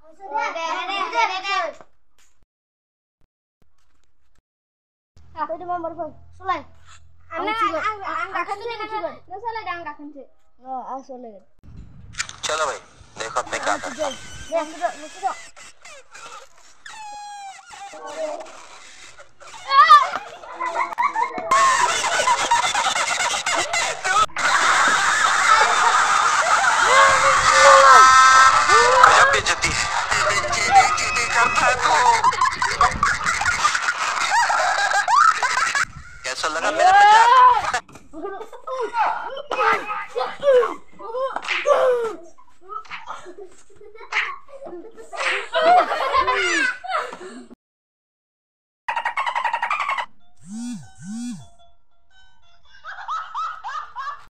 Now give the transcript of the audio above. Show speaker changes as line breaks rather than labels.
Aku itu mau berfirman. Sulai. Anak angkat sini kan? Nggak salah dah angkat sini. Oh, sulai.
चलो भाई देखो अब मैं क्या करता हूँ। गजब बेइज्जती करता है तू। कैसा लगा मेरा मजाक?